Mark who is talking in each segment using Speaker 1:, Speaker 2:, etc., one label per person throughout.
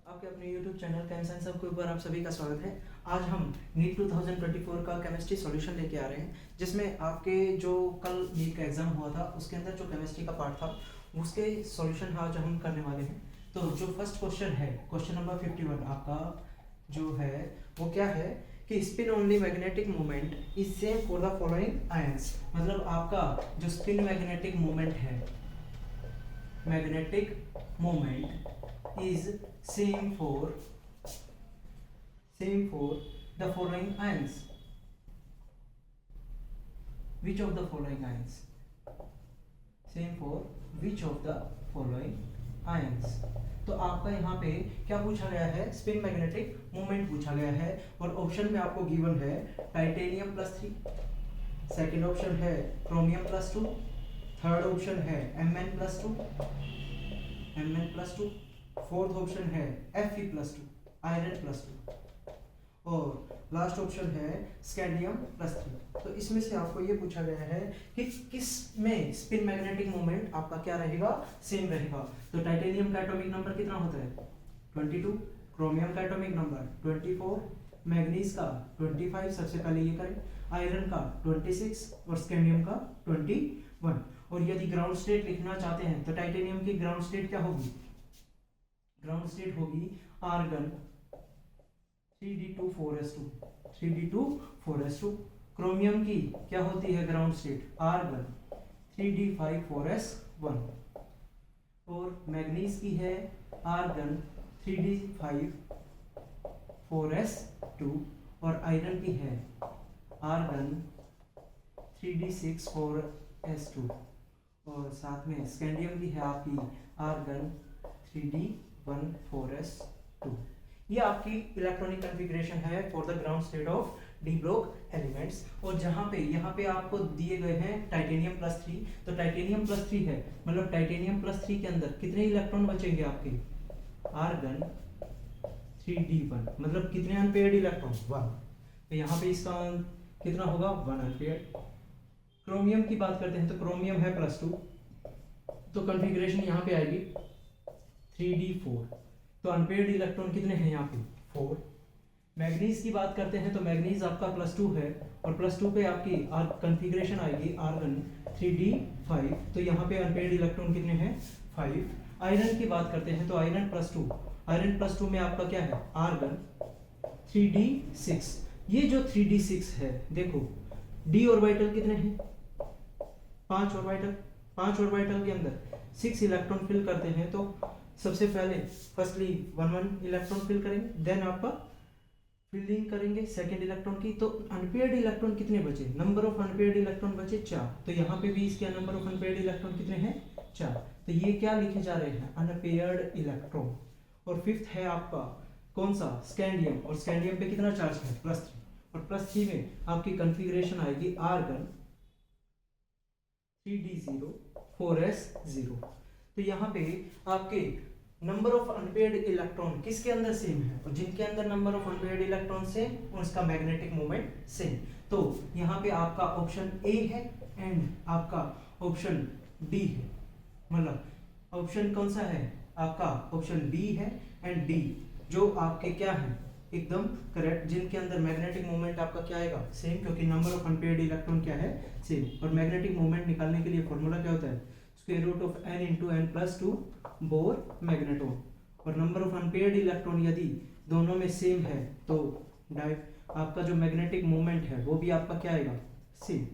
Speaker 1: आपके अपने YouTube channel कैंसन सब के ऊपर आप सभी का स्वागत है। आज हम नीट 2024 का केमिस्ट्री सॉल्यूशन लेके आ रहे हैं, जिसमें आपके जो कल नीट का एग्जाम हुआ था उसके अंदर जो केमिस्ट्री का पार्ट था उसके सॉल्यूशन आज हम करने वाले हैं। तो जो फर्स्ट क्वेश्चन है, क्वेश्चन नंबर 51 आपका जो है वो क्या है कि spin only magnetic moment is same for the following ions. मतलब आपका जो स्पिन मैग्नेटिक मोमेंट है, magnetic moment is same for the following ions. Which of the following ions? Same for which of the following ions? तो आपका यहाँ पे क्या पूछा गया है, स्पिन मैग्नेटिक मोमेंट पूछा गया है और ऑप्शन में आपको गिवन है टाइटेनियम +3, सेकेंड ऑप्शन है क्रोमियम +2, थर्ड ऑप्शन है Mn+2, फोर्थ ऑप्शन है Fe+2, आयरन +2 और लास्ट ऑप्शन है स्कैंडियम +3। तो इसमें से आपको ये पूछा गया है कि किस में स्पिन मैग्नेटिक मोमेंट आपका क्या रहेगा, सेम रहेगा। तो टाइटेनियम का एटॉमिक नंबर कितना होता है 22, क्रोमियम का एटॉमिक नंबर 24, मैग्नीज का 25, सबसे पहले ये करें, आयरन का 26 और स्कैंडियम का 21। और यदि ग्राउंड स्टेट लिखना चाहते हैं तो टाइटेनियम की ग्राउंड स्टेट क्या होगी, ग्राउंड स्टेट होगी आर्गन 3d2 4s2, क्रोमियम की क्या होती है ground state argon 3d5 4s1 और मैग्नीज की है आर्गन 3d5 4s2 और आयरन की है आर्गन 3d6 4s2 और साथ में स्कैंडियम की है आपकी आर्गन 3d1 4s2। ये आपकी इलेक्ट्रॉनिक कॉन्फ़िगरेशन है for the ground state of D block elements. और जहां पे यहाँ पे आपको दिए गए हैं टाइटेनियम +3, तो टाइटेनियम +3 है, मतलब टाइटेनियम +3 के अंदर कितने इलेक्ट्रॉन बचेंगे आपके, आर्गन 3d1, मतलब कितने अनपेयर्ड इलेक्ट्रॉन 1। तो यहाँ पे इसका कितना होगा 1 अनपेयर्ड। क्रोमियम की बात करते हैं तो क्रोमियम है +2, तो कॉन्फ़िगरेशन यहाँ पे आएगी 3d4, तो अनपेयर्ड इलेक्ट्रॉन कितने हैं यहाँ पे 4। मैग्नीज की बात करते हैं तो मैग्नीज आपका +2 है और +2 पे आपकी कॉन्फ़िगरेशन आएगी आर्गन 3d5, तो यहाँ पे अनपेयर्ड इलेक्ट्रॉन कितने हैं 5। आयरन की बात करते हैं तो आयरन +2 में आपका क्या है आर्गन 3d6। ये जो 3d6 है, देखो d ऑर्बिटल कितने हैं 5 ऑर्बिटल के अंदर 6 इलेक्ट्रॉन फिल करते हैं। तो सबसे पहले फर्स्टली 1 इलेक्ट्रॉन फिल करेंगे, देन आपका फिलिंग करेंगे सेकेंड इलेक्ट्रॉन की। तो अनपेयर्ड इलेक्ट्रॉन कितने बचे, नंबर ऑफ अनपेयर्ड इलेक्ट्रॉन बचे 4, तो यहाँ पे भी इसके नंबर ऑफ अनपेयर्ड इलेक्ट्रॉन कितने हैं 4। तो ये क्या लिखे जा रहे हैं अनपेयर्ड इलेक्ट्रॉन। और फिफ्थ है आपका कौन सा स्कैंडियम, और स्कैंडियम पे कितना चार्ज है +3, और +3 में आपकी कॉन्फ़िगरेशन आएगी आर्गन 3d0 4s0। तो यहाँ पे आपके नंबर ऑफ अनपेयर्ड इलेक्ट्रॉन किसके अंदर सेम है, और जिनके अंदर number of unpaired electron same उसका मैग्नेटिक मोमेंट सेम। तो यहाँ पे आपका ऑप्शन ए है एंड आपका ऑप्शन डी है, मतलब ऑप्शन कौन सा है आपका ऑप्शन बी है एंड डी, जो आपके क्या है एकदम करेक्ट, जिनके अंदर मैग्नेटिक मोमेंट आपका क्या आएगा सेम, क्योंकि नंबर ऑफ अनपेयर्ड इलेक्ट्रॉन क्या है सेम। और मैग्नेटिक मोमेंट निकालने के लिए फॉर्मूला क्या होता है square root of n into n+2 Bohr magneton. और नंबर ऑफ अनपेयर्ड इलेक्ट्रॉन यदि दोनों में सेम है तो आपका जो मैग्नेटिक मोमेंट है वो भी आपका क्या आएगा सेम,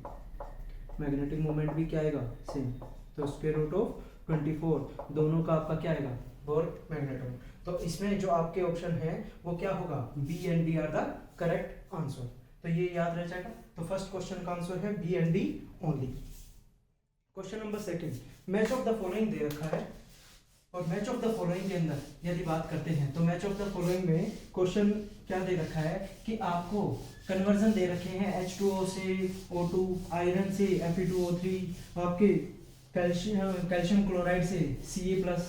Speaker 1: मैग्नेटिक मोमेंट भी क्या आएगा सेम। तो स्क्वायर रूट ऑफ 24 दोनों का आपका क्या आएगा बोर मैग्नेटोन। तो इसमें जो आपके ऑप्शन है वो क्या होगा B and D are the correct answer. तो ये याद रह जाएगा। तो फर्स्ट क्वेश्चन का आंसर है B and D only. Question number second, match of the following दे रखा है, और मैच ऑफ द फॉलोइंग के अंदर यदि बात करते हैं तो मैच ऑफ द फॉलोइंग में क्वेश्चन क्या दे रखा है कि आपको कन्वर्जन दे रखे हैं H2O से O2, आयरन से Fe2O3, आपके कैल्शियम क्लोराइड से Ca+।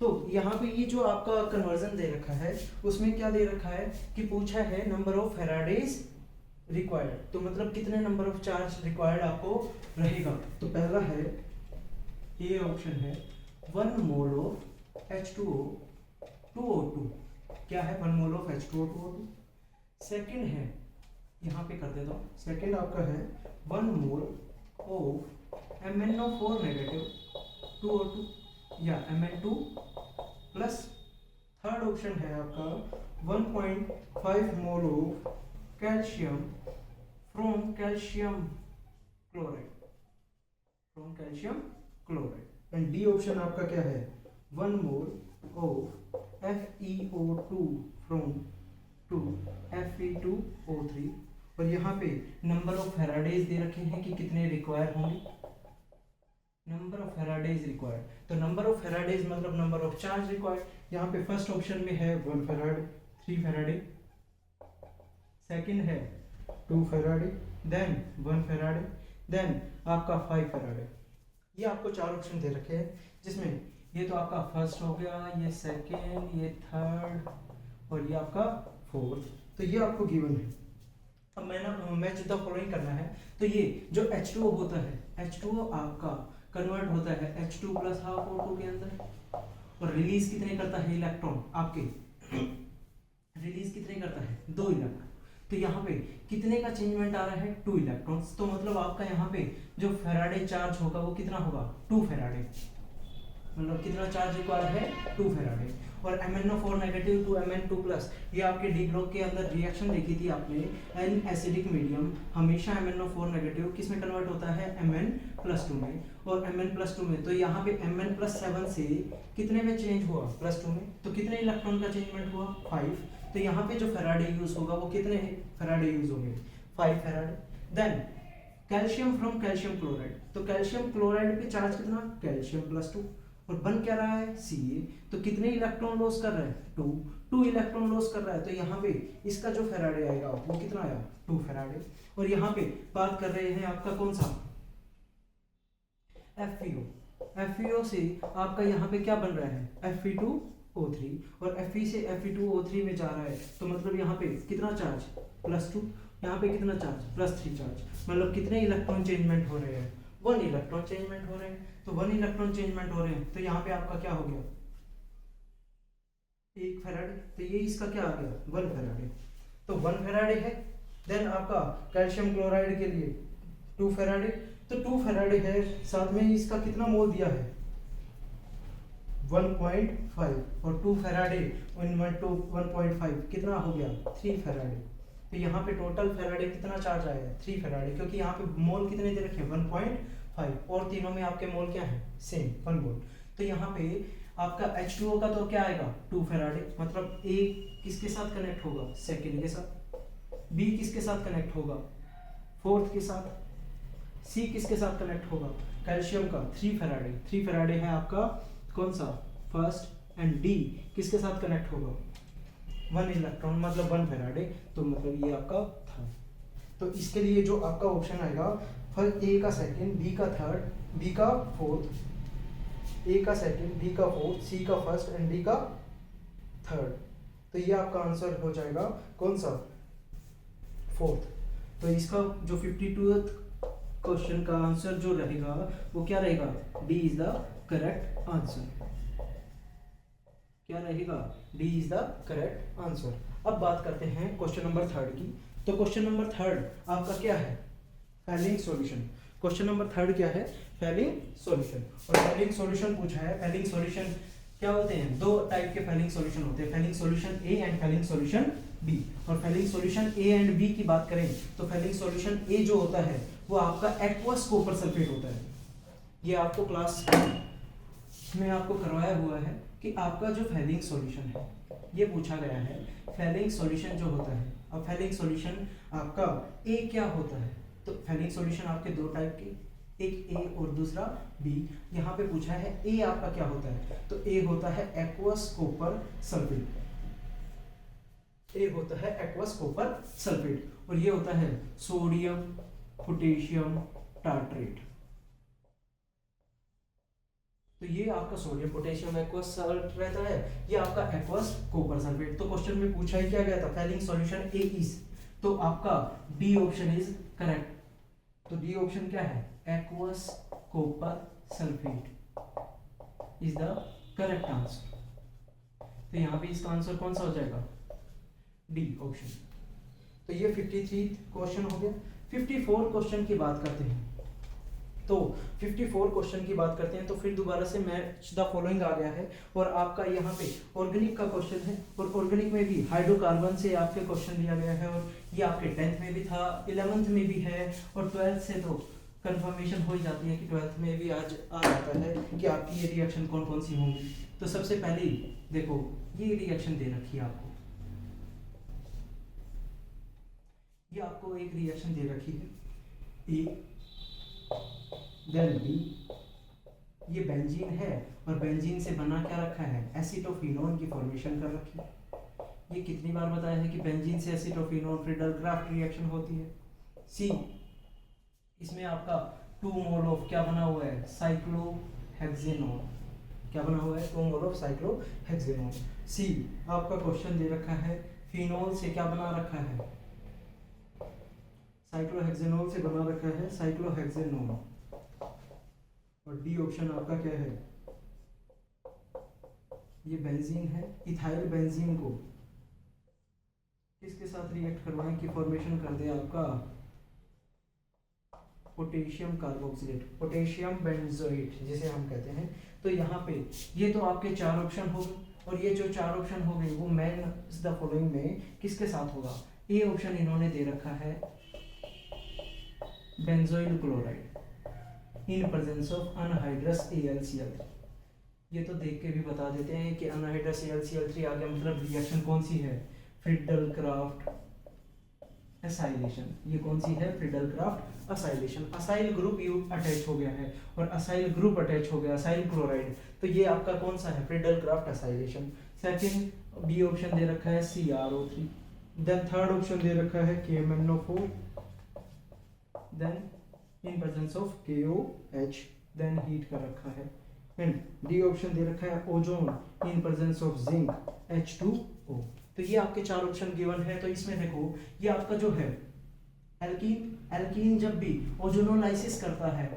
Speaker 1: तो यहाँ पे ये जो आपका कन्वर्जन दे रखा है उसमें क्या दे रखा है कि पूछा है नंबर ऑफ फैराडेज रिक्वायर्ड, तो मतलब कितने नंबर ऑफ चार्ज रिक्वायर्ड आपको रहेगा। तो पहला है ये ऑप्शन है 1 मोल ऑफ H2O 2O2 क्या है, 1 मोल ऑफ H2O2। सेकंड है, यहाँ पे कर देता हूँ, सेकंड आपका है 1 mole of MnO4 negative 2O2 या Mn2 प्लस थर्ड ऑप्शन है आपका 1.5 mole of calcium from calcium chloride and D option आपका क्या है 1 mole of FeO2 from to Fe2O3। और यहाँ पे नंबर ऑफ फैराडेज दे रखे हैं कि कितने रिक्वायर होंगे, नंबर ऑफ फैराडेज रिक्वायर्ड। तो नंबर ऑफ फैराडेज मतलब नंबर ऑफ चार्ज रिक्वायर्ड। यहाँ पे फर्स्ट ऑप्शन में है 1 फैराडे 3 फैराडे, सेकंड है 2 फैराडे, देन 1 फैराडे, देन आपका 5 फैराडे। ये आपको 4 ऑप्शन दे रखे हैं, जिसमें ये तो आपका फर्स्ट हो गया, ये सेकंड, ये थर्ड और ये आपका फोर्थ। तो ये आपको गिवन है। अब मैच द फॉलोइंग करना है। तो ये जो H2O होता है, H2O आपका कन्वर्ट होता है H2 प्लस हाफ O2 के अंदर और रिलीज कितने करता है इलेक्ट्रॉन आपके रिलीज कितने करता है 2 इलेक्ट्रॉन। तो यहाँ पे कितने का चेंजमेंट आ रहा है 2 इलेक्ट्रॉन्स। तो मतलब आपका यहाँ पे जो फैराडे चार्ज होगा वो कितना होगा 2 फैराडे, मतलब कितना चार्ज रिक्वायर्ड है 2 फैराडे। और MnO4 negative to Mn2 plus, ये आपके डी ब्लॉक के अंदर रिएक्शन देखी थी आपने, एन एसिडिक मीडियम हमेशा MnO4 नेगेटिव किस में कन्वर्ट होता है Mn+2 में, और Mn+2 में। तो यहाँ पे Mn+7 से कितने में चेंज हुआ +2 में, तो कितने इलेक्ट्रॉन का चेंजमेंट हुआ 5। तो यहाँ पे जो फैराडे यूज होगा वो कितने फैराडे यूज होंगे 5 Faraday. Then calcium from calcium chloride, तो कैल्शियम क्लोराइड पे चार्ज कितना कैल्शियम+2 और बन क्या रहा है Ca। तो कितने इलेक्ट्रॉन लॉस कर रहा है 2 इलेक्ट्रॉन लॉस कर रहा है। तो यहाँ पे इसका जो फैराडे आएगा वो कितना आया 2 फैराडे। और यहाँ पे बात कर रहे हैं आपका कौन सा FeO से आपका यहाँ पे क्या बन रहा है Fe2O3 और Fe से Fe2O3 में जा रहा है। तो मतलब यहाँ पे कितना चार्ज +2, यहाँ पे कितना चार्ज +3 चार्ज, मतलब कितने इलेक्ट्रॉन चेंजमेंट हो रहे हैं 1 इलेक्ट्रॉन चेंजमेंट हो रहे हैं। तो 1 इलेक्ट्रॉन चेंजमेंट हो रहे हैं, तो यहाँ पे आपका क्या हो गया 1 फैराडे। तो ये इसका क्या आ गया 1 फैराडे। तो 1 फैराडे है। देन आपका कैल्शियम क्लोराइड के लिए 2 फैराडे, तो 2 फैराडे है, साथ में इसका कितना मोल दिया है 1.5 और 2 फैराडे 1.5 कितना हो गया 3 फैराडे। तो यहाँ पे टोटल फैराडे कितना चार्ज आया है 3 फैराडे, क्योंकि यहाँ पे मोल कितने दे रखे हैं 1.5 और तीनों में आपके मोल क्या है सेम 1 मोल। तो यहाँ पे आपका H2O का तो क्या आएगा 2 फैराडे, मतलब A किसके साथ कनेक्ट होगा सेकेंड के साथ, B किसके साथ कनेक्ट होगा फोर्थ के साथ, C किसके साथ कनेक्ट होगा कैल्शियम का 3 फैराडे। 3 फैराडे है आपका कौन सा फर्स्ट, एंड D किसके साथ कनेक्ट होगा 1 इलेक्ट्रॉन मतलब 1 फैराडे। तो मतलब ये आपका था। तो इसके लिए जो आपका ऑप्शन आएगा फर्स्ट A का सेकंड, B का थर्ड, B का फोर्थ, A का सेकंड, B का फोर्थ, C का फर्स्ट एंड D का थर्ड। तो ये आपका आंसर हो जाएगा कौन सा फोर्थ। तो इसका जो 52th क्वेश्चन का आंसर जो रहेगा वो क्या रहेगा D is the correct answer. क्या रहेगा D is the correct answer. अब बात करते हैं क्वेश्चन नंबर 3 की। तो क्वेश्चन नंबर 3 आपका क्या है फेलिंग सॉल्यूशन। क्वेश्चन नंबर 3 क्या है फेलिंग सॉल्यूशन। और फेलिंग सॉल्यूशन पूछा है। फेलिंग सॉल्यूशन क्या होते हैं 2 टाइप के फेलिंग सॉल्यूशन होते हैं, Fehling solution A and Fehling solution B। और Fehling solution A and B की बात करें तो फेलिंग सॉल्यूशन A जो होता है वो आपका एक्वस कॉपर सल्फेट होता है। ये आपको क्लास में आपको करवाया हुआ है कि आपका जो फेलिंग सॉल्यूशन है ये पूछा गया है फेलिंग सॉल्यूशन जो होता है। अब फेलिंग सॉल्यूशन आपका A क्या होता है, तो फेलिंग सॉल्यूशन आपके 2 टाइप के, एक A और दूसरा B। यहाँ पे पूछा है A आपका क्या होता है, तो A होता है एक्वस कॉपर सल्फेट। A होता है एक्वस कॉपर सल्फेट और ये होता है सोडियम पोटेशियम टार्ट्रेट। तो ये आपका सोडियम पोटेशियम एक्वस सॉल्ट रहता है, ये आपका एक्वस कॉपर सल्फेट। तो क्वेश्चन में पूछा ही क्या गया था फेलिंग सॉल्यूशन A इज, तो आपका डी ऑप्शन इज करेक्ट। तो डी ऑप्शन क्या है aqueous copper sulphate is the correct answer. तो तो यहाँ पे इसका आंसर कौन सा हो जाएगा, डी ऑप्शन। तो ये 53 क्वेश्चन हो गया। 54 क्वेश्चन की बात करते हैं। तो 54 क्वेश्चन की बात करते हैं तो फिर दोबारा से मैच द फॉलोइंग आ गया है और आपका यहाँ पे ऑर्गेनिक का क्वेश्चन है और ऑर्गेनिक में भी हाइड्रोकार्बन से आपके क्वेश्चन लिया गया है और ये आपके 10th में भी था, 11th में भी है और 12th से तो कंफर्मेशन हो ही जाती है कि 12th में भी आज आ जाता है कि आपकी ये रिएक्शन कौन कौन सी होंगी। तो सबसे पहले देखो ये रिएक्शन दे रखी है आपको, ये आपको एक रिएक्शन दे रखी है ए देन बी, ये बेंजीन है और बेंजीन से बना क्या रखा है, एसिटोफिनोन की फॉर्मेशन कर रखी है। ये कितनी बार बताया है कि बेंजीन से एसिटोफिनोन फ्रीडल क्राफ्ट रिएक्शन होती है। सी, इसमें आपका 2 मोल ऑफ क्या बना हुआ है, साइक्लोहेक्सेनोन, क्या बना हुआ है, 2 मोल ऑफ साइक्लोहेक्सेनोन। सी, आपका क्वेश्चन दे रखा है फिनोल से क्या बना रखा है, साइक्लोहेक्सेनोल से बना रखा है साइक्लोहेक्सेनोन। और डी ऑप्शन आपका क्या है, ये बेंजीन है, इथाइल बेंजीन को किसके साथ रिएक्ट करवाएं कि फॉर्मेशन कर दे आपका पोटेशियम कार्बोक्सिलेट, पोटेशियम बेंजोएट जिसे हम कहते हैं। तो यहाँ पे ये तो आपके 4 ऑप्शन हो गए और ये जो 4 ऑप्शन हो गए वो मैच द फॉलोइंग में किसके साथ होगा। ए ऑप्शन इन्होंने दे रखा है benzoyl chloride in presence of anhydrous AlCl3। ये तो देख के भी बता देते हैं कि अनहाइड्रस AlCl3 आ गया, मतलब रिएक्शन कौन सी है, फ्रीडल क्राफ्ट एसाइलेशन। ये कौन सी है, Friedel Crafts acylation. Acyl group you attach हो गया है और असाइल ग्रुप अटैच हो गया असाइल क्लोराइड, तो ये आपका कौन सा है, Friedel craft acylation. Second B option दे रखा है CrO3, देन थर्ड ऑप्शन दे रखा है KMnO4, then in presence of KOH, then heat कर रखा है। एंड डी ऑप्शन दे रखा है ozone in presence of zinc H2O। तो ये आपके 4 ऑप्शन गिवन है। तो इसमें देखो ये आपका जो है एल्कीन जब भी ओजोनोलाइसिस करता है,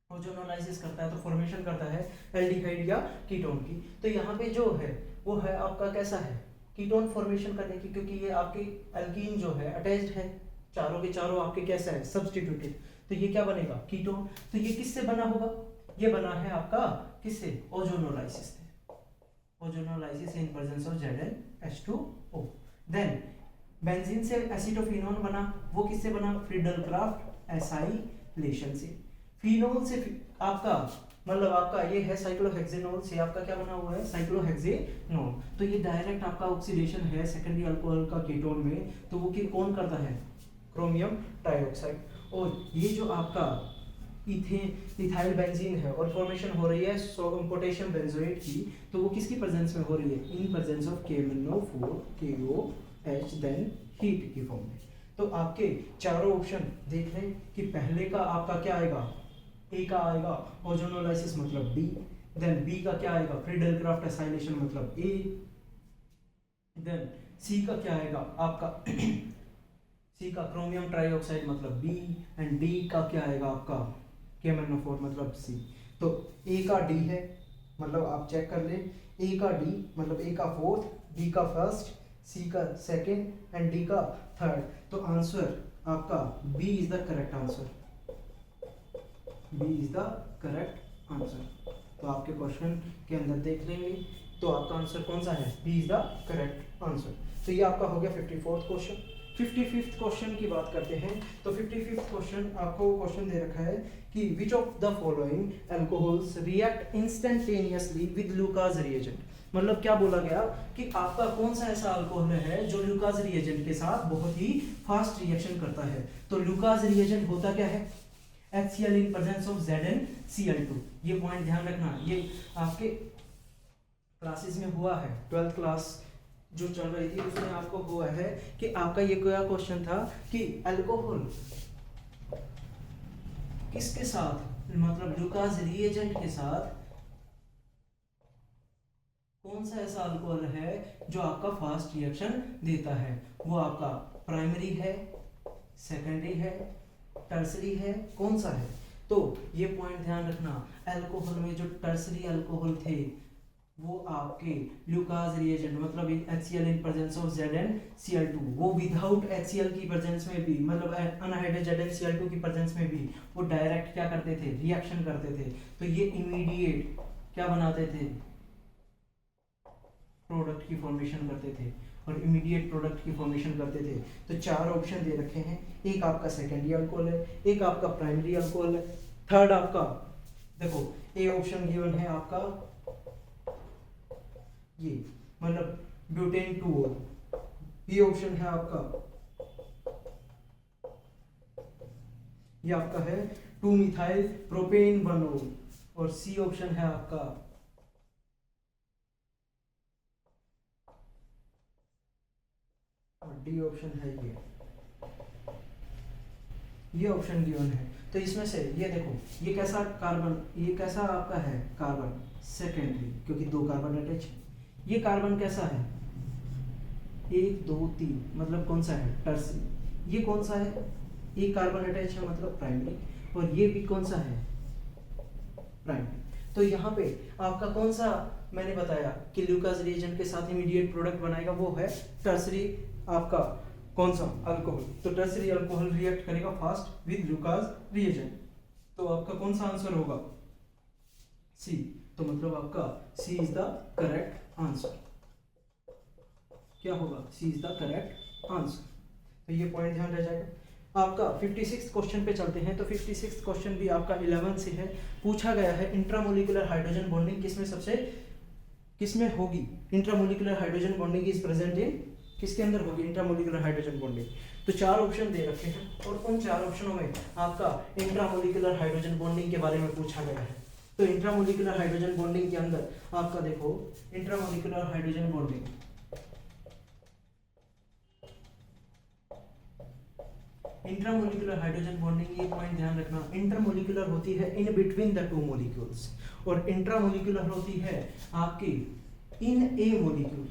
Speaker 1: ओजोनोलाइसिस करता है तो फॉर्मेशन करता है एल्डिहाइड या कीटोन की। तो यहाँ पे जो है वो है आपका कैसा है, कीटोन फॉर्मेशन करने की, क्योंकि ये आपके एल्कीन जो है अटैच्ड है, चारों के चारों आपके कैसा है, सब्स्टिट्यूटेड। तो ये क्या बनेगा, कीटोन। तो ये किससे बना होगा, ये बना है आपका किससे, ओजोनोलाइसिस से, ozonolysis in presence of ZnH2O। Then benzene से एसिटोफिनोन बना, वो किससे बना, फ्रीडल क्राफ्ट एसाइलेशन से। फिनोल से आपका मतलब आपका ये है साइक्लोहेक्सेनोल से आपका क्या बना हुआ है, साइक्लोहेक्सेनोल। तो ये डायरेक्ट आपका ऑक्सीडेशन है सेकेंडरी अल्कोहल का कीटोन में, तो वो कौन करता है, क्रोमियम ट्राइऑक्साइड। और ये जो आपका इथाइल बेंजीन है और फॉर्मेशन हो रही है पोटेशियम बेंजोएट की, तो वो किसकी प्रेजेंस में हो रही है, in presence of KMnO4 KOH, then heat की फॉर्म में। तो आपके चारों ऑप्शन देख लें कि पहले का आपका क्या आएगा, ए का आएगा ओजोनोलाइसिस मतलब बी, देन बी का क्या आएगा, फ्रीडल क्राफ्ट एसाइलेशन मतलब ए, देन सी का क्या आएगा आपका सी का क्रोमियम ट्राइऑक्साइड मतलब बी, एंड डी का क्या आएगा आपका KMnO4 मतलब सी। तो ए का डी है, मतलब आप चेक कर लें, ए का डी मतलब ए का फोर्थ, डी का फर्स्ट, सी का सेकंड एंड डी का थर्ड। तो आंसर आपका B is the correct answer, B is the correct answer. तो आपके क्वेश्चन के अंदर देख लेंगे तो आपका आंसर कौन सा है, B is the correct answer. तो ये आपका हो गया 54th क्वेश्चन। 55th क्वेश्चन की बात करते हैं। तो 55th क्वेश्चन आपको क्वेश्चन दे रखा है कि विच of the following alcohols react instantaneously with Lucas reagent. मतलब क्या बोला गया कि आपका कौन सा ऐसा अल्कोहल है जो लुकास रिएजेंट के साथ बहुत ही फास्ट रिएक्शन करता है। तो लुकास रिएजेंट होता क्या है, HCl in presence of ZnCl2। ये पॉइंट ध्यान रखना, ये आपके क्लासेस में हुआ है, 12th क्लास जो चल रही थी उसमें आपको हुआ है कि आपका ये क्या क्वेश्चन था कि अल्कोहल किसके साथ, मतलब लुकास रिएजेंट के साथ कौन सा ऐसा अल्कोहल है जो आपका फास्ट रिएक्शन देता है। वो आपका प्राइमरी है, सेकेंडरी है, टर्सरी है, कौन सा है। तो ये पॉइंट ध्यान रखना, अल्कोहल में जो टर्सरी अल्कोहल थे वो आपके ल्यूकास रिएजेंट मतलब HCl in presence of ZnCl2, वो विदाउट HCl की प्रेजेंस में भी मतलब अनहाइड्रेटेड ZnCl2 की प्रेजेंस में भी वो डायरेक्ट क्या करते थे, रिएक्शन करते थे। तो ये इमीडिएट क्या बनाते थे, प्रोडक्ट की फॉर्मेशन करते थे और इमीडिएट प्रोडक्ट की फॉर्मेशन करते थे। तो चार ऑप्शन दे रखे हैं, एक आपका सेकेंडरी अल्कोहल है, एक आपका प्राइमरी अल्कोहल है, थर्ड आपका देखो ए ऑप्शन गिवन है आपका ये मतलब ब्यूटेन 2-ol, बी ऑप्शन है आपका ये आपका है 2-मिथाइल प्रोपेन 1-ol और सी ऑप्शन है आपका और डी ऑप्शन है ये ऑप्शन गिवन है। तो इसमें से ये देखो ये कैसा कार्बन, ये कैसा आपका है कार्बन सेकेंडरी, क्योंकि दो कार्बन अटैच है। ये कार्बन कैसा है 1 2 3 मतलब कौन सा है टर्सरी। ये कौन सा है, एक कार्बन अटैच है मतलब प्राइमरी, और ये भी कौन सा है प्राइमरी। तो यहाँ पे आपका कौन सा मैंने बताया कि ल्यूकास रिएजेंट के साथ इमीडिएट प्रोडक्ट बनाएगा, वो है टर्सरी आपका कौन सा अल्कोहल। तो टर्सरी अल्कोहल रिएक्ट करेगा फास्ट विद ल्यूकास रिएजेंट। तो आपका कौन सा आंसर होगा सी। तो मतलब आपका सी इज द करेक्ट आंसर। क्या होगा, सी इज द करेक्ट आंसर। तो ये पॉइंट ध्यान रह जाएगा। आपका 56 क्वेश्चन पे चलते हैं। तो 56 क्वेश्चन भी आपका 11 से है, पूछा गया है इंट्रामोलिकुलर हाइड्रोजन बॉन्डिंग किसमें होगी। Intramolecular hydrogen bonding is present in किसके अंदर होगी इंट्रामोलिकुलर हाइड्रोजन बॉन्डिंग। तो चार ऑप्शन दे रखे हैं और उन चार ऑप्शनों में आपका इंट्रामोलिकुलर हाइड्रोजन बॉन्डिंग के बारे में पूछा गया है। तो इंट्रामोलिकुलर हाइड्रोजन बॉन्डिंग के अंदर आपका देखो intramolecular hydrogen bonding, intramolecular hydrogen bonding, ये पॉइंट ध्यान रखना, इंटरमोलिकुलर होती है in between the two molecules और इंट्रामोलिकुलर होती है आपकी इन ए मॉलिक्यूल,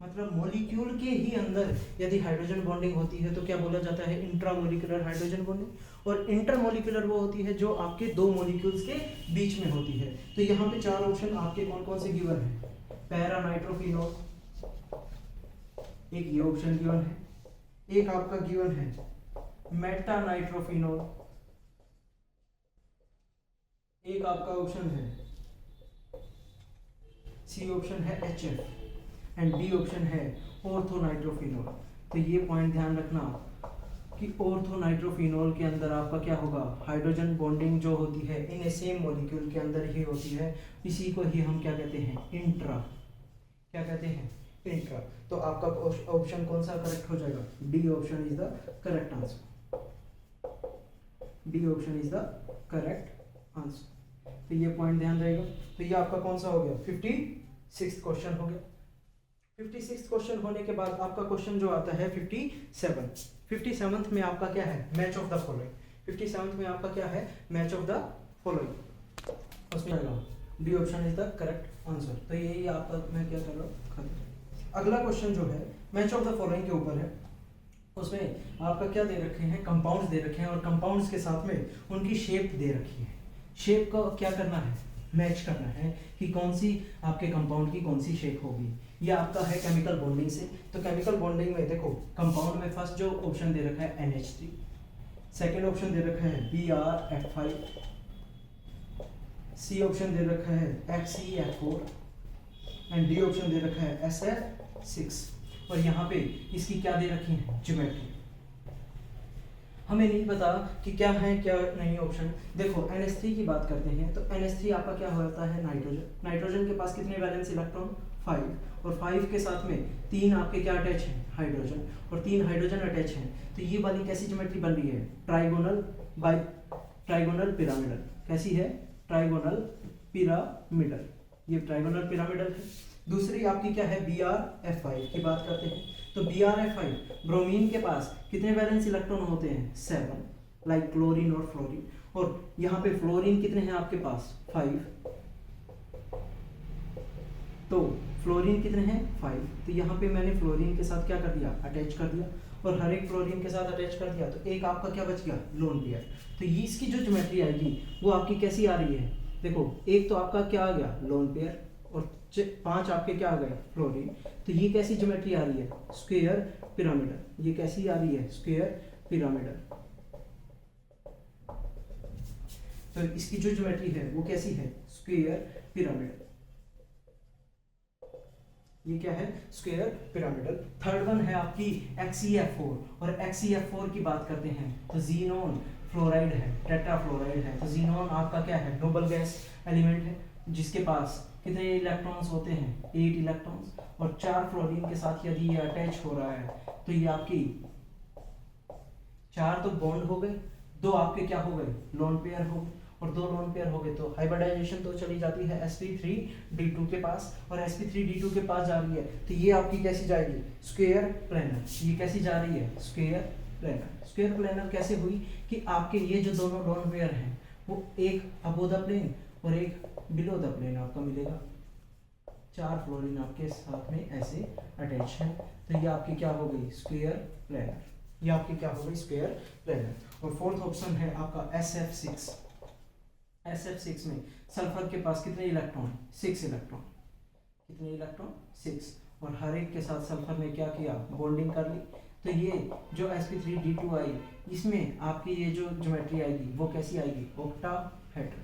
Speaker 1: मतलब मॉलिक्यूल के ही अंदर यदि हाइड्रोजन बॉन्डिंग होती है तो क्या बोला जाता है इंट्रामोलिकुलर हाइड्रोजन बॉन्डिंग। और इंटरमोलिकुलर वो होती है जो आपके दो मॉलिक्यूल्स के बीच में होती है। तो यहाँ पे चार ऑप्शन आपके कौन कौन से गिवन है, पैरा नाइट्रोफिनॉल, एक ये ऑप्शन गिवन है, एक आपका गिवन है मेटा नाइट्रोफिनॉल, एक आपका ऑप्शन है सी ऑप्शन है HF एंड डी ऑप्शन है ऑर्थोनाइट्रोफिनॉल। तो ये पॉइंट ध्यान रखना कि ऑर्थोनाइट्रोफिनॉल के अंदर आपका क्या होगा, हाइड्रोजन बॉन्डिंग जो होती है इन ए सेम मॉलिक्यूल के अंदर ही होती है। इसी को ही हम क्या कहते हैं इंट्रा, क्या कहते हैं इंट्रा। तो आपका ऑप्शन कौन सा करेक्ट हो जाएगा, D option is the correct answer, D option is the correct answer. तो ये पॉइंट ध्यान रहेगा। तो ये आपका कौन सा हो गया 56 क्वेश्चन हो गया। 56 क्वेश्चन होने के बाद आपका क्वेश्चन जो आता है 57 में आपका क्या है मैच ऑफ द फॉलोइंग। 57 में आपका क्या है मैच ऑफ द फॉलोइंग, उसमें D option is the correct answer. तो यही आपका मैं क्या कर रहा हूँ। अगला क्वेश्चन जो है मैच ऑफ द फॉलोइंग के ऊपर है, उसमें आपका क्या दे रखे हैं, कंपाउंड्स दे रखे हैं और कंपाउंड्स के साथ में उनकी शेप दे रखी है। शेप का क्या करना है, मैच करना है कि कौन सी आपके कंपाउंड की कौन सी शेप होगी। ये आपका है केमिकल बॉन्डिंग से। तो केमिकल बॉन्डिंग में देखो कंपाउंड में फर्स्ट जो ऑप्शन दे रखा है NH3, सेकेंड ऑप्शन दे रखा है BrF5, सी ऑप्शन दे रखा है HCF4 एंड डी ऑप्शन दे रखा है SF6। और यहाँ पे इसकी क्या दे रखी है ज्योमेट्री। हमें नहीं पता कि क्या है क्या नहीं ऑप्शन। देखो NH3 की बात करते हैं तो NH3 आपका क्या होता है नाइट्रोजन। नाइट्रोजन के पास कितने वैलेंस इलेक्ट्रॉन 5 और 5 के साथ में 3 आपके क्या अटैच हैं हाइड्रोजन और 3 हाइड्रोजन अटैच हैं। तो ये वाली कैसी ज्योमेट्री बन रही है ट्राइगोनल पिरामिडल। कैसी है ट्राइगोनल पिरामिडल, ये ट्राइगोनल पिरामिडल है। दूसरी आपकी क्या है BrF5 की बात करते हैं तो BrF5 ब्रोमीन के पास कितने वैलेंस इलेक्ट्रॉन होते हैं 7 लाइक क्लोरीन और फ्लोरीन। और यहाँ पे फ्लोरीन कितने हैं आपके पास 5, तो फ्लोरीन कितने हैं 5। तो यहाँ पे मैंने फ्लोरीन के साथ क्या कर दिया अटैच कर दिया और हर एक फ्लोरीन के साथ अटैच कर दिया। तो एक आपका क्या बच गया लोन पेयर। तो ये इसकी जो ज्योमेट्री आएगी वो आपकी कैसी आ रही है देखो एक तो आपका क्या आ गया लोन पेयर, और 5 आपके क्या आ गए फ्लोरीन। तो ये कैसी ज्योमेट्री आ रही है, स्क्वायर पिरामिडल। ये कैसी आ रही है, स्क्वायर पिरामिडल। तो इसकी जो ज्योमेट्री है वो कैसी है, स्क्वायर पिरामिडल। ये क्या है, स्क्वायर पिरामिडल। थर्ड वन है आपकी XeF4, और XeF4 की बात करते हैं तो जीनोन फ्लोराइड है, टेट्राफ्लोराइड है। तो जीनोन आपका क्या है, नोबल गैस एलिमेंट है, जिसके पास कितने इलेक्ट्रॉन्स होते हैं, 8 इलेक्ट्रॉन्स। और 4 फ्लोरीन के साथ यदि ये अटैच हो रहा है तो ये आपकी 4 तो बॉन्ड हो गए, 2 आपके क्या हो गए, लोन पेयर हो गए, और 2 लोन पेयर हो गए तो हाइब्रिडाइजेशन तो चली जाती है sp3d2 के पास, और sp3d2 के पास जा रही है तो ये आपकी कैसी जाएगी, स्क्वायर प्लेनर। ये कैसी जा रही है, स्क्वायर प्लेनर। स्क्वायर प्लेनर कैसे हुई कि आपके ये जो दोनों लोन पेयर हैं वो एक अबो द प्लेन और एक बिलो द प्लेन आपका मिलेगा। 4 फ्लोरीन आपके साथ में ऐसे अटैच है, तो ये आपकी क्या हो गई, स्क्वायर प्लेनर। ये आपकी क्या हो गई, स्क्वायर प्लेनर। और फोर्थ ऑप्शन है आपका SF6। SF6 में सल्फर के पास कितने इलेक्ट्रॉन, 6 इलेक्ट्रॉन। कितने इलेक्ट्रॉन, 6। और हर एक के साथ सल्फर ने क्या किया, बॉन्डिंग कर ली। तो ये जो sp3d2 आई, इसमें आपकी ये जो ज्योमेट्री आएगी वो कैसी आएगी, ऑक्टाहेड्रल।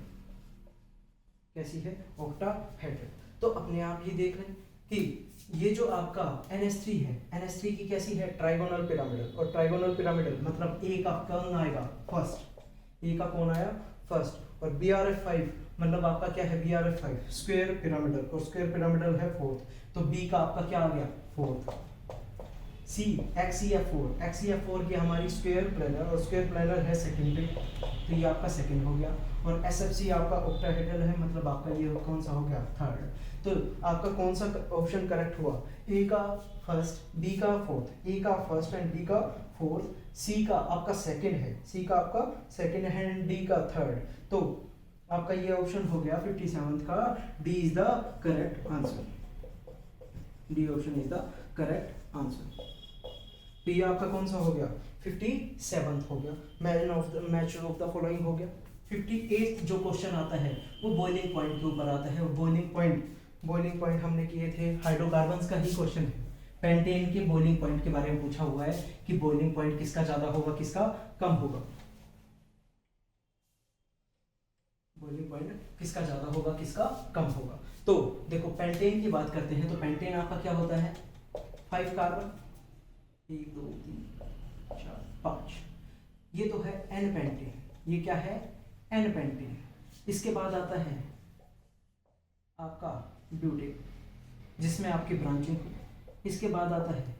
Speaker 1: कैसी है, ऑक्टाहेड्रल। तो अपने आप ये देख लें कि ये जो आपका NH3 है, NH3 की कैसी है, ट्राइगोनल पिरामिडल। और ट्राइगोनल पिरामिडल मतलब ए का कौन आएगा, फर्स्ट। ए का कौन आया, फर्स्ट। और BRF5 मतलब आपका क्या है, BRF5 स्क्वायर पिरामिडल, और स्क्वायर पिरामिडल है फोर्थ। तो बी का आपका क्या आ गया, फोर्थ। सी XeF4 की हमारी स्क्वायर प्लेनर, और स्क्वायर प्लेनर है सेकंड पे, तो ये आपका सेकंड हो गया। और SFC आपका ऑक्टाहेड्रल है, मतलब आपका ये कौन सा हो गया, थर्ड। तो आपका कौन सा ऑप्शन करेक्ट हुआ, ए का फर्स्ट, बी का फोर्थ। ए का फर्स्ट एंड बी का फोर्थ, सी का आपका सेकंड है, सी का आपका सेकंड है एंड डी का थर्ड। तो आपका ये ऑप्शन हो गया 57th का, D is the correct answer. D option is the correct answer. तो ये आपका कौन सा हो गया, 57th हो गया। मैच ऑफ द फॉलोइंग हो गया। 58th जो क्वेश्चन आता है वो बॉइलिंग पॉइंट के ऊपर आता है। और बॉइलिंग पॉइंट हमने किए थे हाइड्रोकार्बन्स का ही क्वेश्चन है। पेंटेन के बॉइलिंग पॉइंट के बारे में पूछा हुआ है कि बॉइलिंग पॉइंट किसका ज्यादा होगा, किसका कम होगा। बॉइलिंग पॉइंट किसका ज्यादा होगा, किसका कम होगा। तो देखो पेंटेन की बात करते हैं तो पेंटेन आपका क्या होता है, 5 कार्बन, 1 2 3 4 5। ये तो है एन पेंटेन। ये क्या है, एन पेंटेन। इसके बाद आता है आपका ब्यूटेन, जिसमें आपकी ब्रांचिंग। इसके बाद आता है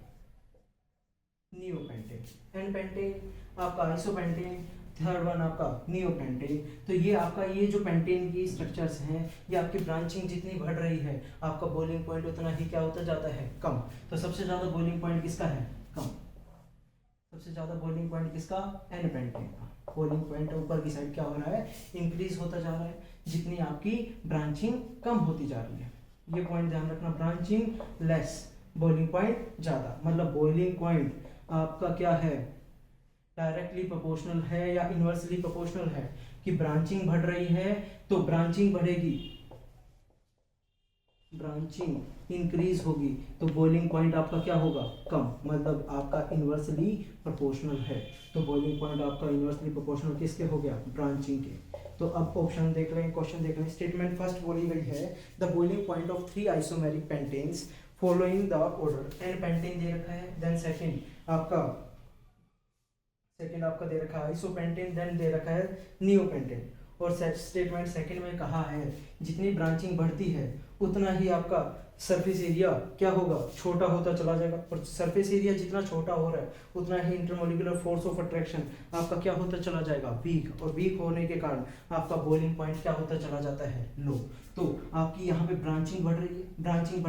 Speaker 1: नियोपेंटेन। एन पेंटेन आपका आइसोपेंटेन, थर्ड वन आपका नियोपेंटेन। तो ये आपका ये जो पेंटेन की स्ट्रक्चर्स हैं, ये आपकी ब्रांचिंग जितनी बढ़ रही है आपका बॉइलिंग पॉइंट उतना ही क्या होता जाता है, कम। तो सबसे ज्यादा बॉइलिंग पॉइंट किसका है, कम। सबसे ज्यादा बॉइलिंग पॉइंट किसका, एन पेंटेन का। बॉइलिंग पॉइंट ऊपर की साइड क्या हो रहा है, इंक्रीज होता जा रहा है, जितनी आपकी ब्रांचिंग कम होती जा रही है। ये पॉइंट ध्यान रखना, ब्रांचिंग लेस, बॉइलिंग पॉइंट ज्यादा। मतलब बॉइलिंग पॉइंट आपका क्या है, डायरेक्टली प्रोपोर्शनल है या इनवर्सली प्रोपोर्शनल है, कि ब्रांचिंग बढ़ रही है तो ब्रांचिंग बढ़ेगी, ब्रांचिंग इंक्रीज होगी तो बॉइलिंग पॉइंट आपका क्या होगा, कम। मतलब आपका इनवर्सली प्रोपोर्शनल है। तो बॉइलिंग पॉइंट आपका इनवर्सली प्रोपोर्शनल किसके हो गया, ब्रांचिंग के। तो अब ऑप्शन देख रहे हैं, क्वेश्चन देख रहे हैं। स्टेटमेंट फर्स्ट बोली गई है, the boiling point of 3 isomeric pentanes following the order. N pentane दे रखा है, देन सेकंड आपका दे रखा है आइसोपेंटेन, देन दे रखा है नियोपेंटेन। और स्टेटमेंट सेकंड में कहा है जितनी ब्रांचिंग बढ़ती है उतना ही आपका सरफेस एरिया क्या होगा, छोटा होता चला जाएगा। और सरफेस एरिया जितना छोटा हो रहा है उतना ही इंटरमोलिकुलर फोर्स ऑफ अट्रैक्शन आपका क्या होता चला जाएगा, वीक। और वीक होने के कारण आपका बॉइलिंग पॉइंट क्या होता चला जाता है, लो। तो आपकी यहाँ पे ब्रांचिंग बढ़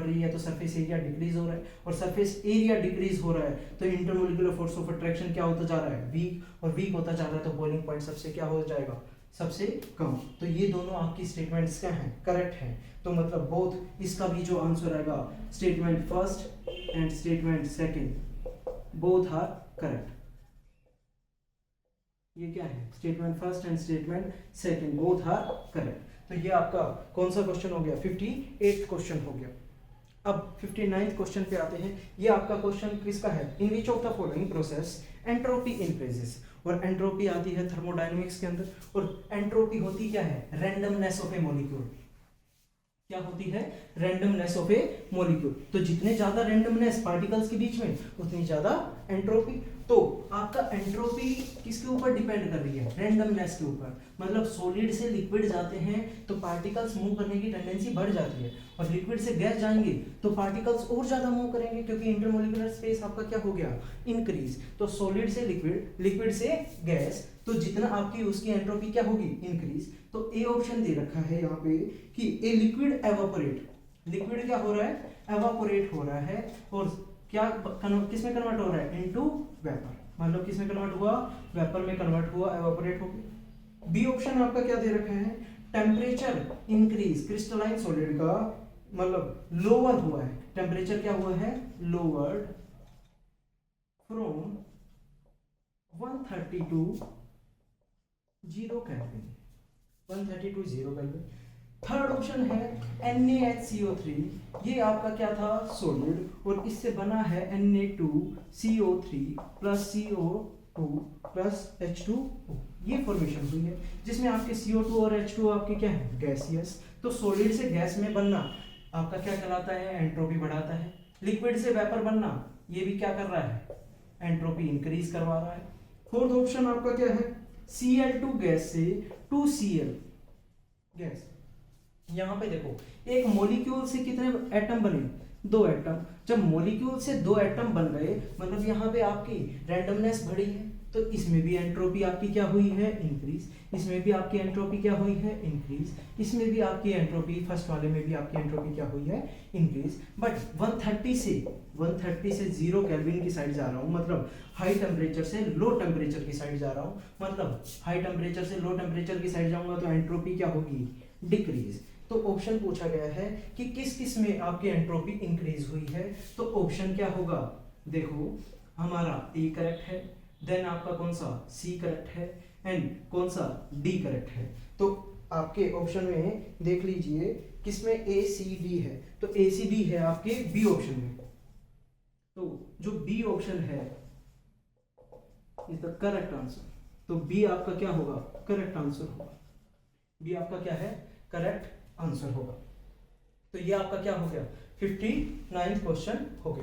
Speaker 1: रही है तो सरफेस एरिया डिक्रीज हो रहा है, और सरफेस एरिया डिक्रीज हो रहा है तो इंटरमोलिकुलर फोर्स ऑफ अट्रैक्शन क्या होता जा रहा है, वीक। और वीक होता जा रहा है तो बॉइलिंग पॉइंट सबसे क्या हो जाएगा, सबसे कम। तो ये दोनों आपकी स्टेटमेंट्स क्या हैं, करेक्ट हैं। तो मतलब बोथ, इसका भी जो आंसर आएगा statement first and statement second both are correct. ये क्या है, statement first and statement second both are correct. तो ये आपका कौन सा क्वेश्चन हो गया, 58th क्वेश्चन हो गया। अब 59th क्वेश्चन पे आते हैं। ये आपका क्वेश्चन किसका है, in which of the following process entropy increases. और एंट्रोपी आती है थर्मोडायनेमिक्स के अंदर, और एंट्रोपी होती क्या है, रैंडमनेस ऑफ ए मॉलिक्यूल। क्या होती है, रैंडमनेस ऑफ ए मॉलिक्यूल। तो जितने ज्यादा रैंडमनेस पार्टिकल्स के बीच में उतनी ज्यादा एंट्रोपी। तो आपका एंट्रोपी किसके ऊपर डिपेंड कर रही है, रैंडमनेस के ऊपर। मतलब सॉलिड से लिक्विड जाते हैं तो पार्टिकल्स मूव करने की टेंडेंसी बढ़ जाती है, और लिक्विड से गैस जाएंगे तो पार्टिकल्स और ज्यादा मूव करेंगे, क्योंकि इंटरमोलिकुलर स्पेस आपका क्या हो गया, इंक्रीज। तो सॉलिड से लिक्विड, लिक्विड से गैस, तो जितना आपकी उसकी एंट्रोपी क्या होगी, इंक्रीज। तो ए ऑप्शन दे रखा है यहाँ पे कि ए लिक्विड एवापोरेट, लिक्विड क्या हो रहा है, एवापोरेट हो रहा है, और क्या किस में कन्वर्ट हो रहा है, इनटू वेपर। मतलब किस में कन्वर्ट हुआ, वेपर में कन्वर्ट हुआ, एवापोरेट हो गया। बी ऑप्शन आपका क्या दे रखा है, टेम्परेचर इंक्रीज, क्रिस्टलाइन सॉलिड का मतलब लोअर हुआ है, टेम्परेचर क्या हुआ है, lowered from 130 to 0 kelvin, 130 to 0 kelvin. Third option है NaHCO3, ये आपका क्या था, सॉलिड, और इससे बना है Na2CO3 plus CO2 plus H2O, ये फॉर्मेशन हुई है, जिसमें आपके CO2 और H2O आपके क्या है, गैसियस। तो सॉलिड से गैस में बनना आपका क्या कहलाता है, एंट्रोपी बढ़ाता है। लिक्विड से वेपर बनना, ये भी क्या कर रहा है, एंट्रोपी इंक्रीज करवा रहा है। फोर्थ ऑप्शन आपका क्या है, Cl2 गैस से 2Cl गैस। यहां पे देखो, एक मॉलिक्यूल से कितने एटम बने, 2 एटम। जब मॉलिक्यूल से 2 एटम बन गए, मतलब यहाँ पे आपकी रैंडमनेस बढ़ी है, तो इसमें भी एंट्रोपी आपकी क्या हुई है, इंक्रीज। इसमें भी आपकी एंट्रोपी क्या हुई है, इंक्रीज। इसमें भी आपकी एंट्रोपी, फर्स्ट वाले में भी आपकी एंट्रोपी क्या हुई है, इंक्रीज। बट 130 से 0 केल्विन की साइड जा रहा हूँ, मतलब हाई टेम्परेचर से लो टेम्परेचर की साइड जा रहा हूँ। मतलब हाई टेम्परेचर से लो टेम्परेचर की साइड जाऊंगा तो एंट्रोपी क्या होगी, डिक्रीज। तो ऑप्शन पूछा गया है कि किस किस में आपकी एंट्रोपी इंक्रीज हुई है, तो ऑप्शन क्या होगा, देखो हमारा ए करेक्ट है, देन आपका कौन सा, सी करेक्ट है, एंड कौन सा, डी करेक्ट है। तो आपके ऑप्शन में देख लीजिए किसमें ए सी डी है, तो ए सी डी है आपके बी ऑप्शन में। तो जो बी ऑप्शन है इज द करेक्ट आंसर। तो बी आपका क्या होगा, करेक्ट आंसर होगा। बी आपका क्या है, करेक्ट आंसर होगा। तो ये आपका क्या हो गया, 59th क्वेश्चन हो गया।